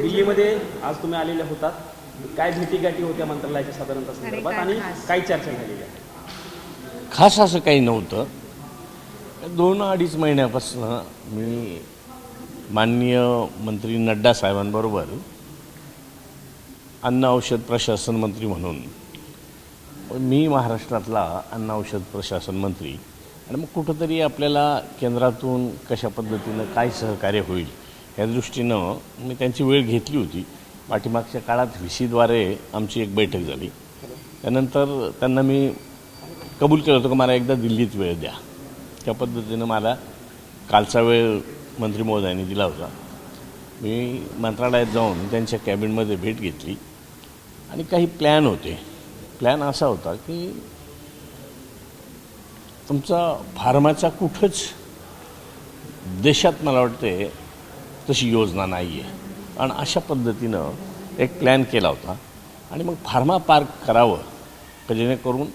दिल्लीमध्ये आज तुम्ही आलेले होतात, काय भेटीगाठी होत्या मंत्रालयाच्या साधारणतः संदर्भात आणि काय चर्चा झालेली आहे? खास असं काही नव्हतं. 2-2.5 महिन्यापासून मी माननीय मंत्री नड्डा साहेबांबरोबर अन्न औषध प्रशासन मंत्री म्हणून, मी महाराष्ट्रातला अन्न औषध प्रशासन मंत्री, आणि मग कुठंतरी आपल्याला केंद्रातून कशा पद्धतीनं काय सहकार्य होईल या दृष्टीनं मी त्यांची वेळ घेतली होती. पाठीमागच्या काळात व्हीसीद्वारे आमची एक बैठक झाली. त्यानंतर त्यांना मी कबूल केलं होतं की मला एकदा दिल्लीत वेळ द्या. त्या पद्धतीनं मला कालचा वेळ मंत्री महोदयांनी दिला होता. मी मंत्रालयात जाऊन त्यांच्या कॅबिनमध्ये भेट घेतली आणि काही प्लॅन होते. प्लॅन असा होता की तुमचा फार्माचा कुठंच देशात मला वाटते तशी योजना नाही आहे, आणि अशा पद्धतीनं एक प्लॅन केला होता. आणि मग फार्मा पार्क करावं की जेणेकरून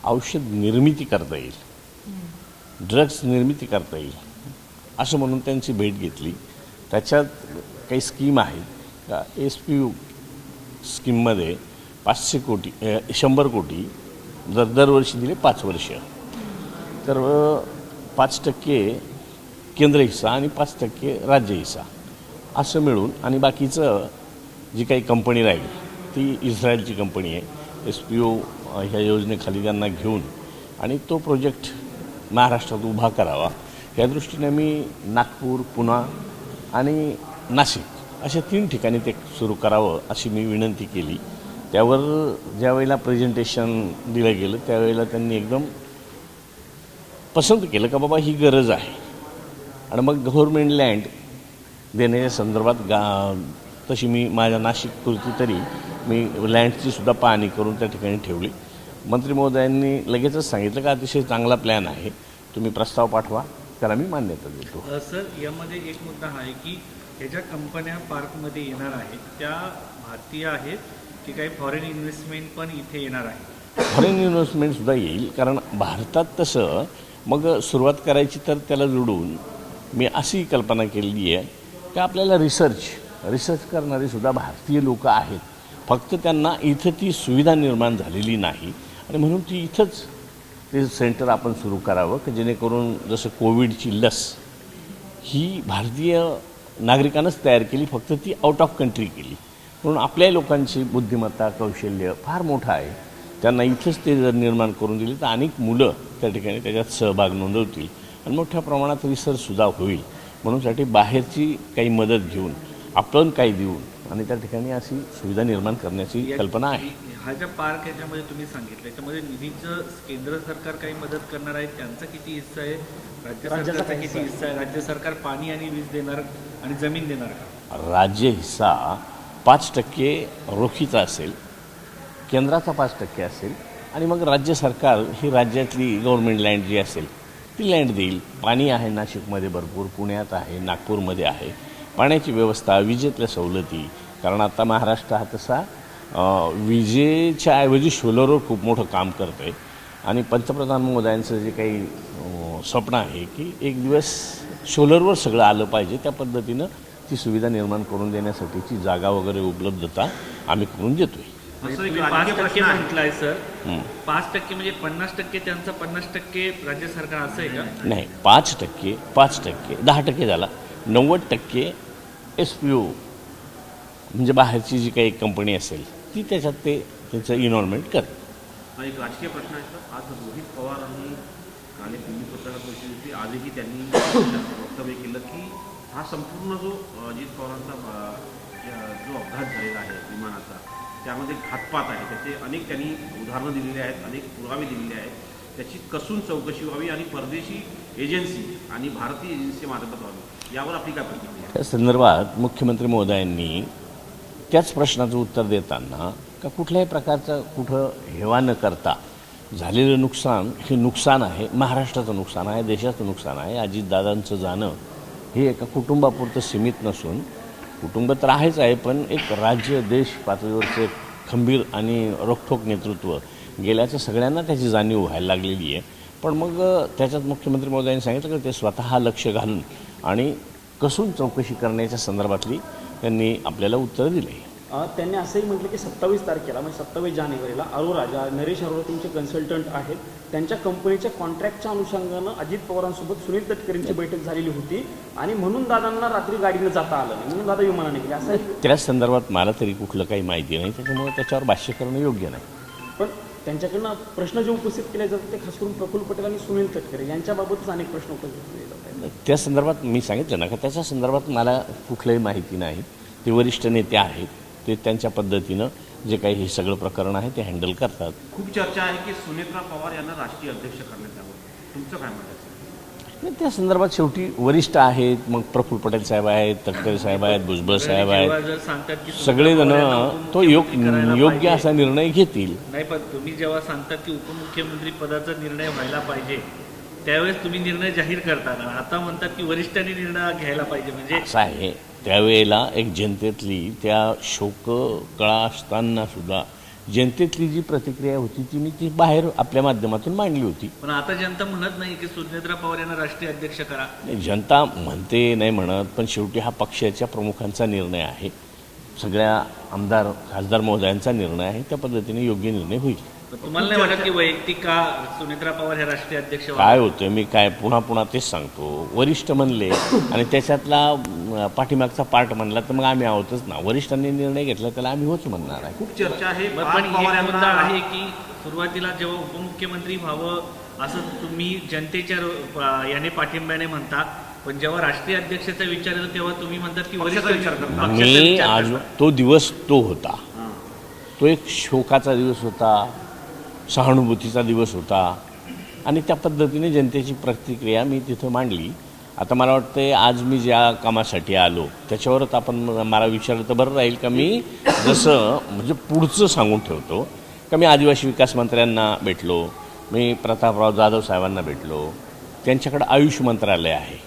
औषध निर्मिती करता येईल, ड्रग्स निर्मिती करता येईल, असं म्हणून त्यांची भेट घेतली. त्याच्यात काही स्कीम आहेत का, SPU स्कीममध्ये 500 कोटी 100 कोटी दरवर्षी दिले 5 वर्ष, तर 5% केंद्र हिस्सा आणि 5% राज्य हिस्सा असं मिळून, आणि बाकीचं जी काही कंपनी राहील ती इस्रायलची कंपनी आहे. SPO ह्या योजनेखाली त्यांना घेऊन आणि तो प्रोजेक्ट महाराष्ट्रात उभा करावा या दृष्टीने मी नागपूर, पुणे आणि नाशिक अशा 3 ठिकाणी ते सुरू करावं अशी मी विनंती केली. त्यावर ज्यावेळेला प्रेझेंटेशन दिलं गेलं त्यावेळेला त्यांनी एकदम पसंत केलं का बाबा ही गरज आहे. आणि मग गव्हर्मेंट लँड देण्याच्या संदर्भात तशी मी माझ्या नाशिकपुरती तरी मी लँडची सुद्धा पाहणी करून त्या ठिकाणी ठेवली. मंत्री महोदयांनी लगेचच सांगितलं का अतिशय चांगला प्लॅन आहे, तुम्ही प्रस्ताव पाठवा, त्याला मी मान्यता देतो. सर, यामध्ये एक मुद्दा हा आहे की ह्या ज्या कंपन्या पार्कमध्ये येणार आहेत त्या भारतीय आहेत की काही फॉरेन इन्व्हेस्टमेंट पण इथे येणार आहे? फॉरेन इन्व्हेस्टमेंटसुद्धा येईल, कारण भारतात तसं मग सुरुवात करायची तर त्याला जोडून मी अशी कल्पना केलेली आहे की आपल्याला रिसर्च करणारेसुद्धा भारतीय लोक आहेत, फक्त त्यांना इथं ती सुविधा निर्माण झालेली नाही, आणि म्हणून ती इथंच ते सेंटर आपण सुरू करावं की जेणेकरून जसं कोविडची लस ही भारतीय नागरिकांनाच तयार केली, फक्त ती आउट ऑफ कंट्री केली. म्हणून आपल्या लोकांची बुद्धिमत्ता, कौशल्य फार मोठं आहे. त्यांना इथंच ते जर निर्माण करून दिली तर अनेक मुलं त्या ठिकाणी त्याच्यात सहभाग नोंदवतील आणि मोठ्या प्रमाणात रिसर्चसुद्धा होईल. म्हणूनसाठी बाहेरची काही मदत घेऊन आपण काही देऊन आणि त्या ठिकाणी अशी सुविधा निर्माण करण्याची कल्पना आहे. हा ज्या पार्क याच्यामध्ये तुम्ही सांगितलं याच्यामध्ये निधीचं केंद्र सरकार काही मदत करणार आहे, त्यांचा किती हिस्सा आहे, राज्य सरकारचा किती हिस्सा आहे? राज्य सरकार पाणी आणि वीज देणार आणि जमीन देणार का? राज्य हिस्सा 5% रोखीचा असेल, केंद्राचा 5% असेल, आणि मग राज्य सरकार ही राज्यातली गव्हर्मेंट लँड जी असेल ती लँड देईल. पाणी आहे नाशिकमध्ये भरपूर, पुण्यात आहे, नागपूरमध्ये आहे, पाण्याची व्यवस्था, विजेतल्या सवलती, कारण आता महाराष्ट्र हा तसा विजेच्या ऐवजी सोलरवर खूप मोठं काम करतं आहे. आणि पंतप्रधान महोदयांचं जे काही स्वप्न आहे की एक दिवस सोलरवर सगळं आलं पाहिजे, त्या पद्धतीनं ती सुविधा निर्माण करून देण्यासाठीची जागा वगैरे उपलब्धता आम्ही करून देतोय. 5% म्हटलं आहे सर, 5% म्हणजे 50% त्यांचा, 50% राज्य सरकार असं आहे का? नाही, 5%, 10% झाला, 90% SPO म्हणजे बाहेरची जी काही कंपनी असेल ती त्याच्यात ते त्याचं इन्व्हॉल्वमेंट करते. एक राजकीय प्रश्न आहे सर. आज रोहित पवार आणि काल एक दिल्ली पत्रकार परिषदेची आजही त्यांनी वक्तव्य केलं की हा संपूर्ण जो अजित पवारांचा जो अपघात झालेला आहे विमानाचा, त्यामध्ये घातपात आहे, त्याचे अनेक त्यांनी उदाहरणं दिलेली आहेत, अनेक पुरावे दिलेले आहेत. त्याची कसून चौकशी व्हावी आणि परदेशी एजन्सी आणि भारतीय एजन्सी मार्फत व्हावी, यावर आपली काय प्रतिक्रिया? त्या संदर्भात मुख्यमंत्री महोदयांनी त्याच प्रश्नाचं उत्तर देताना का कुठल्याही प्रकारचं कुठं हेवा न करता झालेलं नुकसान हे नुकसान आहे, महाराष्ट्राचं नुकसान आहे, देशाचं नुकसान आहे. अजितदादांचं जाणं हे एका कुटुंबापुरतं सीमित नसून, कुटुंब तर आहेच आहे, पण एक राज्य देश पातळीवरचं एक खंबीर आणि रोखठोक नेतृत्व गेल्याचं सगळ्यांना त्याची जाणीव व्हायला लागलेली आहे. पण मग त्याच्यात मुख्यमंत्री महोदयांनी सांगितलं की ते स्वतः लक्ष घालून आणि कसून चौकशी करण्याच्या संदर्भातली त्यांनी आपल्याला उत्तरं दिली. त्यांनी असंही म्हटलं की 27 तारखेला म्हणजे 27 जानेवारीला अरोरा नरेश अरोरा तुमचे कन्सल्टंट आहेत त्यांच्या कंपनीच्या कॉन्ट्रॅक्टच्या अनुषंगानं अजित पवारांसोबत सुनील तटकरेंची बैठक झालेली होती आणि म्हणून दादांना रात्री गाडीनं जाता आलं नाही, म्हणून दादा विमानाने गेले असं आहे. त्या संदर्भात मला तरी कुठलं काही माहिती नाही, त्याच्यामुळे त्याच्यावर भाष्य करणं योग्य नाही. पण त्यांच्याकडनं प्रश्न जे उपस्थित केले जातात ते खास करून प्रफुल्ल पटेल आणि सुनील तटकरे यांच्याबाबतच अनेक प्रश्न उपस्थित केले जात आहेत. त्या संदर्भात मी सांगितलं ना का त्याच्या संदर्भात मला कुठलंही माहिती नाही. ते वरिष्ठ नेते आहेत, ते त्यांच्या पद्धतीनं जे काही हे सगळं प्रकरण आहे ते हँडल करतात. खूप चर्चा आहे की सुनेत्रा पवार यांना राष्ट्रीय अध्यक्ष करण्यात यावं, तुमचं काय मत आहे? त्या संदर्भात शेवटी वरिष्ठ आहेत, मग प्रफुल्ल पटेल साहेब आहेत, तटकरे साहेब आहेत, भुजबळ साहेब आहेत, सगळेजण तो योग्य असा निर्णय घेतील. नाही, पण तुम्ही जेव्हा सांगतात की उपमुख्यमंत्री पदाचा निर्णय व्हायला पाहिजे त्यावेळेस तुम्ही निर्णय जाहीर करताना आता म्हणतात की वरिष्ठांनी निर्णय घ्यायला पाहिजे, म्हणजे असं आहे. त्यावेळेला एक जनतेतली त्या शोककळा असताना सुद्धा जनतेतली जी प्रतिक्रिया होती ती मी ती बाहेर आपल्या माध्यमातून मांडली होती. पण आता जनता म्हणत नाही की सुनेत्रा पवार यांना राष्ट्रीय अध्यक्ष करा. जनता म्हणते नाही म्हणत, पण शेवटी हा पक्षाच्या प्रमुखांचा निर्णय आहे, सगळ्या आमदार खासदार महोदयांचा निर्णय आहे, त्या पद्धतीने योग्य निर्णय होईल. तुम्हाला नाही वाटत की वैयक्तिक का सुनेत्रा पवार हे राष्ट्रीय अध्यक्ष काय होतं, मी काय पुन्हा तेच सांगतो, वरिष्ठ म्हणले आणि त्याच्यातला पाठीमागचा पार्ट म्हणला तर मग आम्ही आहोतच ना. वरिष्ठांनी निर्णय घेतला त्याला आम्ही होच म्हणणार आहे. खूप चर्चा आहे पण एक मुद्दा आहे की सुरुवातीला जेव्हा उपमुख्यमंत्री व्हावं असं तुम्ही जनतेच्या याने पाठिंब्याने म्हणता, पण जेव्हा राष्ट्रीय अध्यक्षाचा विचार येतो तेव्हा तुम्ही म्हणतात की वरिष्ठ विचार करता. मी आज तो दिवस तो होता, तो एक शोकाचा दिवस होता, सहानुभूतीचा दिवस होता आणि त्या पद्धतीने जनतेची प्रतिक्रिया मी तिथं मांडली. आता मला वाटतं आज मी ज्या कामासाठी आलो त्याच्यावरच आपण मला विचारलं तर बरं राहील का. मी जसं म्हणजे पुढचं सांगून ठेवतो का मी आदिवासी विकास मंत्र्यांना भेटलो, मी प्रतापराव जाधव साहेबांना भेटलो, त्यांच्याकडं आयुष मंत्रालय आहे,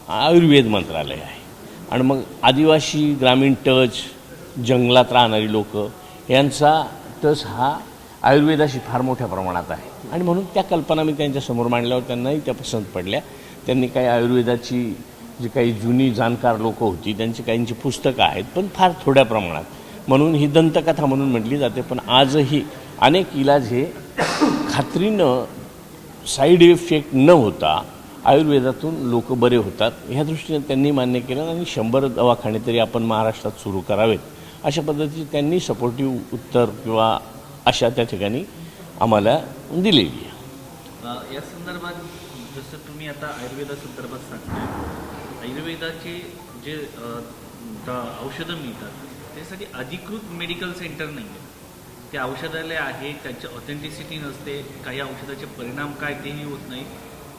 आयुर्वेद मंत्रालय आहे आणि मग आदिवासी ग्रामीण टच, जंगलात राहणारी लोक यांचा टच हा आयुर्वेदाशी फार मोठ्या प्रमाणात आहे आणि म्हणून त्या कल्पना मी त्यांच्यासमोर मांडल्यावर त्यांनाही त्या पसंत पडल्या. त्यांनी काही आयुर्वेदाची जी काही जुनी जाणकार लोकं होती त्यांची काहींची पुस्तकं आहेत, पण फार थोड्या प्रमाणात, म्हणून ही दंतकथा म्हणून म्हटली जाते. पण आजही अनेक इलाज हे खात्रीनं साईड इफेक्ट न होता आयुर्वेदातून लोक बरे होतात, ह्या दृष्टीने त्यांनी मान्य केलं आणि 100 दवाखाने तरी आपण महाराष्ट्रात सुरू करावेत अशा पद्धतीने त्यांनी सपोर्टिव्ह उत्तर किंवा अशा त्या ठिकाणी आम्हाला दिलेली आहे. या संदर्भात जसं तुम्ही आता आयुर्वेदासंदर्भात सांगताय, आयुर्वेदाचे जे औषधं मिळतात त्यासाठी अधिकृत मेडिकल सेंटर नाही आहे, ते औषधालय आहे, त्यांची ऑथेंटिसिटी नसते, काही औषधाचे परिणाम काय तेही होत नाही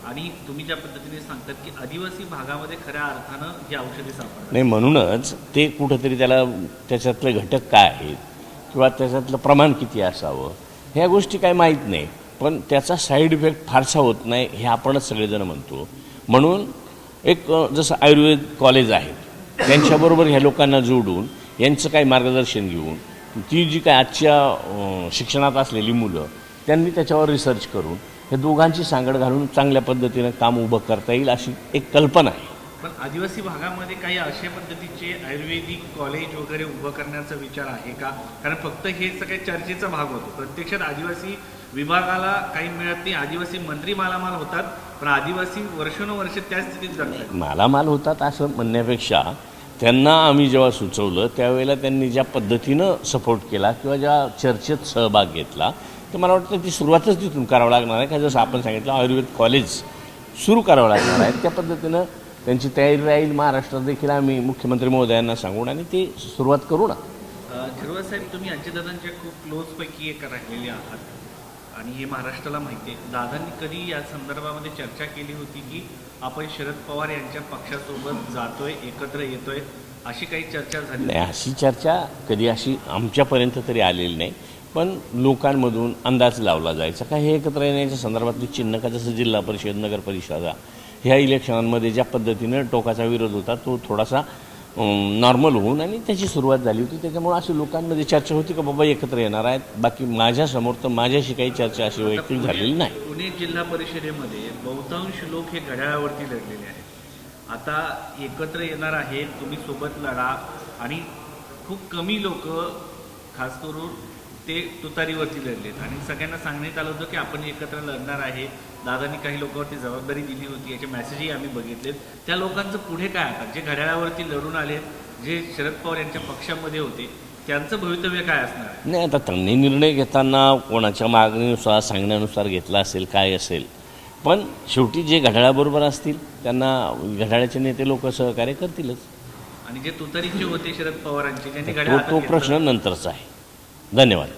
आणि तुम्ही ज्या पद्धतीने सांगतात की आदिवासी भागामध्ये खऱ्या अर्थानं ही औषधे सापडतात नाही, म्हणूनच ते कुठंतरी त्याला त्याच्यातले घटक काय आहेत किंवा त्याच्यातलं प्रमाण किती असावं ह्या गोष्टी काय माहीत नाही, पण त्याचा साईड इफेक्ट फारसा होत नाही हे आपणच सगळेजण म्हणतो. म्हणून एक जसं आयुर्वेद कॉलेज आहेत त्यांच्याबरोबर ह्या लोकांना जोडून यांचं काही मार्गदर्शन घेऊन ती जी काय आजच्या शिक्षणात असलेली मुलं त्यांनी त्याच्यावर रिसर्च करून हे दोघांची सांगड घालून चांगल्या पद्धतीनं काम उभं करता येईल अशी एक कल्पना आहे. पण आदिवासी भागामध्ये काही अशा पद्धतीचे आयुर्वेदिक कॉलेज वगैरे उभं करण्याचा विचार आहे का? कारण फक्त हे सगळे चर्चेचा भाग होतो, प्रत्यक्षात आदिवासी विभागाला काही मिळत नाही, आदिवासी मंत्री मालामाल होतात, पण आदिवासी वर्षानुवर्ष त्या स्थितीत जगतात. मालामाल होतात असं म्हणण्यापेक्षा त्यांना आम्ही जेव्हा सुचवलं त्यावेळेला त्यांनी ज्या पद्धतीनं सपोर्ट केला किंवा ज्या चर्चेत सहभाग घेतला तर मला वाटतं ती सुरुवातच तिथून करावं लागणार आहे का. जसं आपण सांगितलं आयुर्वेद कॉलेज सुरू करावं लागणार आहे, त्या पद्धतीनं त्यांची तयारी राहील. महाराष्ट्रात देखील आम्ही मुख्यमंत्री महोदयांना सांगून आणि ते सुरुवात करू ना. झिरवाळ साहेब, तुम्ही अजितदादांच्या खूप क्लोजपैकी एक राहिलेले आहात आणि हे महाराष्ट्राला माहिती आहे. दादांनी कधी या संदर्भामध्ये चर्चा केली होती की आपण शरद पवार यांच्या पक्षासोबत जातोय, एकत्र येतोय, अशी काही चर्चा झाली नाही? अशी चर्चा कधी अशी आमच्यापर्यंत तरी आलेली नाही, पण लोकांमधून अंदाज लावला जायचा का हे एकत्र येण्याच्या संदर्भातली चिन्ह का जसं जिल्हा परिषद, नगर परिषदा ह्या इलेक्शनांमध्ये ज्या पद्धतीनं टोकाचा विरोध होता तो थोडासा नॉर्मल होऊन आणि त्याची सुरुवात झाली होती. त्याच्यामुळे अशी लोकांमध्ये चर्चा होती का बाबा एकत्र येणार आहेत. बाकी माझ्यासमोर तर माझ्याशी काही चर्चा अशी वैयक्तिक झालेली नाही. पुणे जिल्हा परिषदेमध्ये बहुतांश लोक हे घड्याळावरती लढलेले आहेत. आता एकत्र येणार आहेत, तुम्ही सोबत लढा, आणि खूप कमी लोक खास करून ते तुतारीवरती लढलेत आणि सगळ्यांना सांगण्यात आलं होतं की आपण एकत्र लढणार आहे. दादांनी काही लोकांवरती जबाबदारी दिली होती, याचे मेसेजही आम्ही बघितलेत. त्या लोकांचं पुढे काय आता, जे घड्याळावरती लढून आले, जे शरद पवार यांच्या पक्षामध्ये होते, त्यांचं भवितव्य काय असणार आहे? नाही, आता त्यांनी निर्णय घेताना कोणाच्या मागणीनुसार सांगण्यानुसार घेतला असेल, काय असेल, पण शेवटी जे घड्याळाबरोबर असतील त्यांना घड्याळाचे नेते लोक सहकार्य करतीलच. आणि जे तुतारीचे होते शरद पवारांचे, ज्यांनी तो घड्याळ तो प्रश्न नंतरचा आहे. धन्यवाद.